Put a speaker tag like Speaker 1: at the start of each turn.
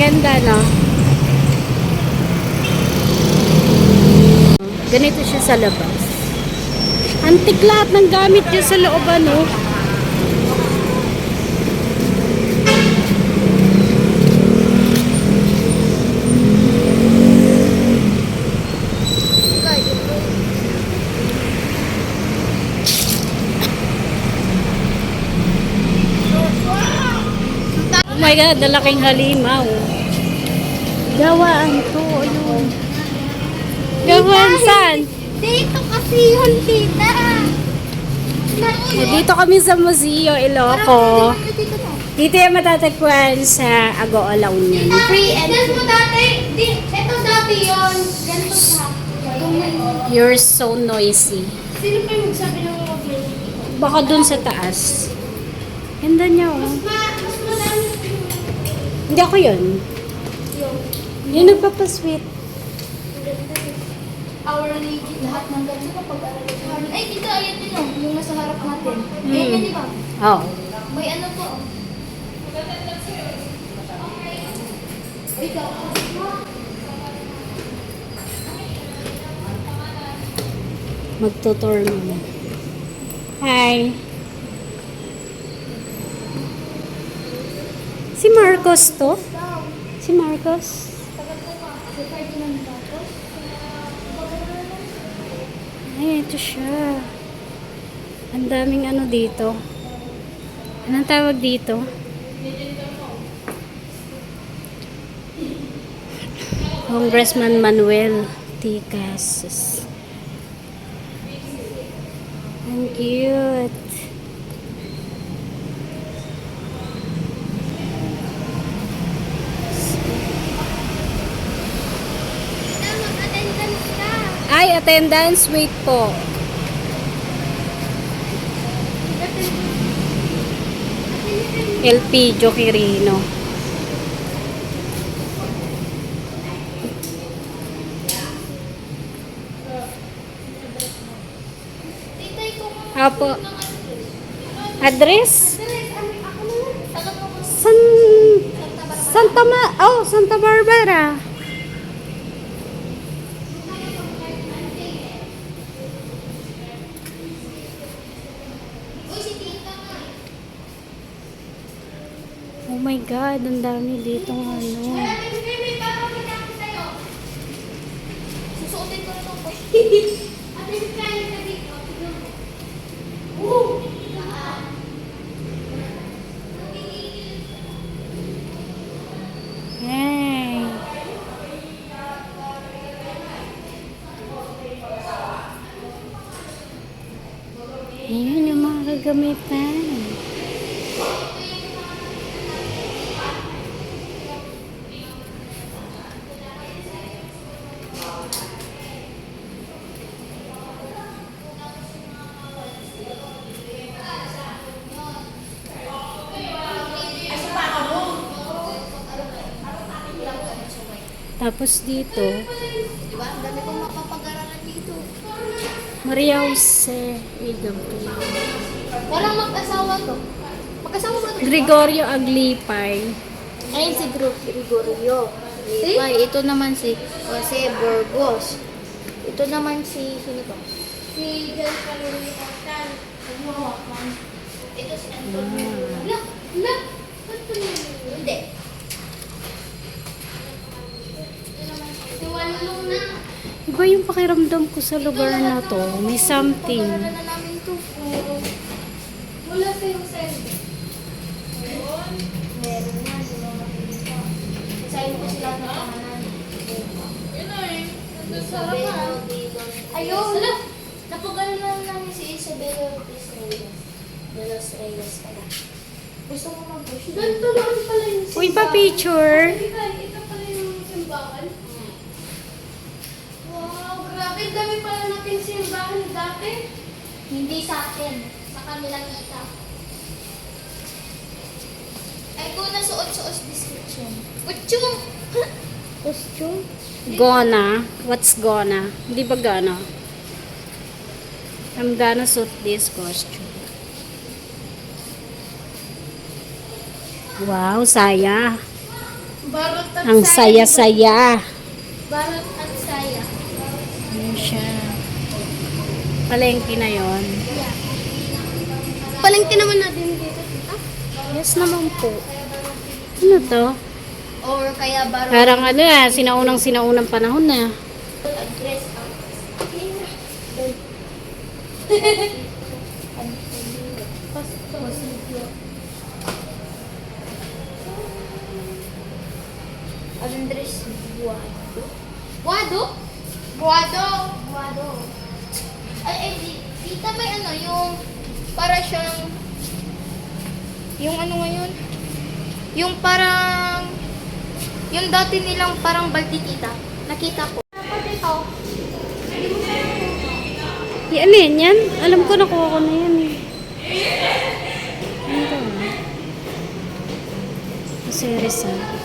Speaker 1: Ganda, no? Ganito siya sa labas. Antik lahat ng gamit niya sa looban, no? Oh my God, dalaking halimaw. Gawaan to, ayun. Gawaan saan?
Speaker 2: Dito kasi yun, tita.
Speaker 1: Dito kami sa Museo, Iloco. Dito yung matatagpuan sa Agoo, La Union.
Speaker 2: Free and mo dati. Ito dati yun. Ganito sa.
Speaker 1: You're so noisy.
Speaker 2: Sino pa yung magsabi ng mga play?
Speaker 1: Baka dun sa taas. Ganda niya, oh.
Speaker 2: Mas madami.
Speaker 1: Hindi ako yun.
Speaker 2: Yung
Speaker 1: Yung nagpapasweet.
Speaker 2: hourly, lahat ng ganito kapag-aralan. Ay, dito, ayan din oh. Yung nasa harap natin. Ayan yan, di ba?
Speaker 1: Oh.
Speaker 2: May ano po. Ikaw.
Speaker 1: Magtutour muna. Hi. Si Marcos to? Si Marcos? Ay, ito siya. Ang daming ano dito. Anong tawag dito? Congressman Manuel T. Casas. Ang cute.
Speaker 2: Mag-attendance ka.
Speaker 1: Ay, attendance. Wait po. Elpidio Quirino.
Speaker 2: Tita, ikaw mo.
Speaker 1: Apo. Address? San... Santa Barbara. Oh my God, ang dami dito ano.
Speaker 2: Susuotin ko na ito po. Ate, kaya ka dito.
Speaker 1: Hey. Ayan yung mga kagamitan. Tapos dito,
Speaker 2: Diba? Ang dami kong mapapag-aralan dito.
Speaker 1: Maria Jose Igam.
Speaker 2: Walang mag-asawa to. Mag-asawa ba to?
Speaker 1: Gregorio Aglipay.
Speaker 2: Ayun si Gregorio. Ay, ito naman si Jose Burgos. Ito naman si, sino ba? Si John Calori Octan. Ito si Antonio. Look! Ba't ito naman? Hindi. Ito naman si Wanlong na.
Speaker 1: Iba yung pakiramdam ko sa lugar na to. May something.
Speaker 2: Pag-aralan na namin ito. Wala kayong send. Meron. Meron na. Sabi ko sila ng pangalan. Yun o eh. Isabel Ortiz. Ayun! Napagalan na namin si Isabel Ortiz Reyes. De los Reyes pala. Gusto ko mag-push. Ganito lang pala yung simbahan.
Speaker 1: Uy, pa-picture.
Speaker 2: Ito pala yung simbahan. Wow, grabe. Dami pala natin simbahan dati. Hindi sa akin. Sa kanilang kita. Ay, kung nasuot-suot description. Utsyong!
Speaker 1: Costume? Gonna. What's gonna? Hindi ba gonna? I'm gonna suit this costume. Wow, saya.
Speaker 2: Barot at
Speaker 1: Ang saya-saya.
Speaker 2: Barot at saya.
Speaker 1: Ayan siya. Palengke na yon.
Speaker 2: Yeah. Palengke naman natin dito, tita.
Speaker 1: Yes naman po. Ano to?
Speaker 2: Or kaya barot
Speaker 1: Parang ano sinaunang panahon na.
Speaker 2: at dress up. Andres Buado. Buado? Buado. Buado. Tita, may ano, yung para siyang yung ano ngayon? Yung parang yung dati nilang parang baldi, tita. Nakita ko. Dapat ito.
Speaker 1: Ano yan? Alam ko nakuha ko na yan eh. Ano to? Series ah.